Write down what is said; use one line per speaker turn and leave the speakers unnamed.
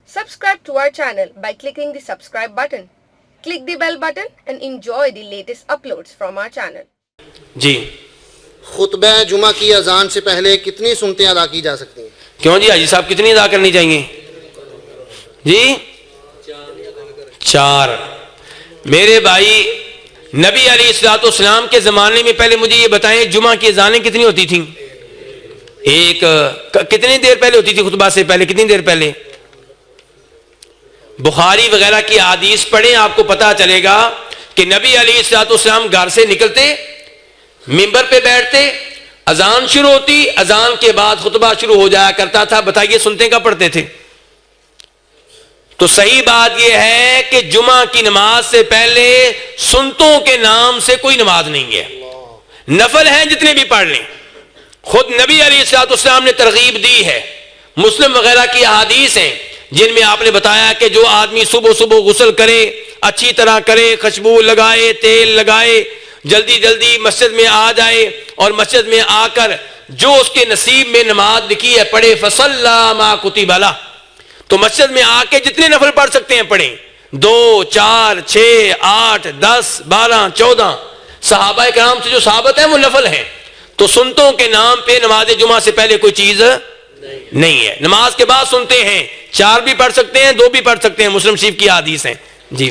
Subscribe to our channel by clicking the subscribe button. Click the bell button and enjoy the latest uploads from our channel.
جی
خطبہ جمعہ کی اذان سے پہلے کتنی سنتیں ادا کی جا سکتی ہیں؟
کیوں جی حاجی صاحب کتنی ادا کرنی چاہیے؟ جی 4. میرے بھائی نبی علیہ الصلوۃ والسلام کے زمانے میں پہلے مجھے یہ بتائیں جمعہ کی اذانیں کتنی ہوتی تھیں؟ کتنی دیر پہلے ہوتی تھی خطبہ سے پہلے؟ کتنی دیر پہلے؟ بخاری وغیرہ کی حدیث پڑھیں آپ کو پتا چلے گا کہ نبی علیہ الصلوۃ والسلام گھر سے نکلتے، منبر پہ بیٹھتے، اذان شروع ہوتی، اذان کے بعد خطبہ شروع ہو جایا کرتا تھا. بتائیے سنتیں کب پڑھتے تھے؟ تو صحیح بات یہ ہے کہ جمعہ کی نماز سے پہلے سنتوں کے نام سے کوئی نماز نہیں ہے. نفل ہیں جتنے بھی پڑھ لیں. خود نبی علیہ الصلوۃ والسلام نے ترغیب دی ہے. مسلم وغیرہ کی احادیث ہیں جن میں آپ نے بتایا کہ جو آدمی صبح صبح غسل کرے، اچھی طرح کرے، خوشبو لگائے، تیل لگائے، جلدی جلدی مسجد میں آ جائے اور مسجد میں آ کر جو اس کے نصیب میں نماز لکھی ہے پڑھے، فصلی ما کتب لہ. تو مسجد میں آ کے جتنے نفل پڑھ سکتے ہیں پڑھیں، 2 4 6 8 10 12 14. صحابہ کرام سے جو ثابت ہیں وہ نفل ہیں. تو سنتوں کے نام پہ نماز جمعہ سے پہلے کوئی چیز نہیں ہے. نماز کے بعد سنتے ہیں 4 بھی پڑھ سکتے ہیں، 2 بھی پڑھ سکتے ہیں، مسلم شریف کی حدیث ہیں. جی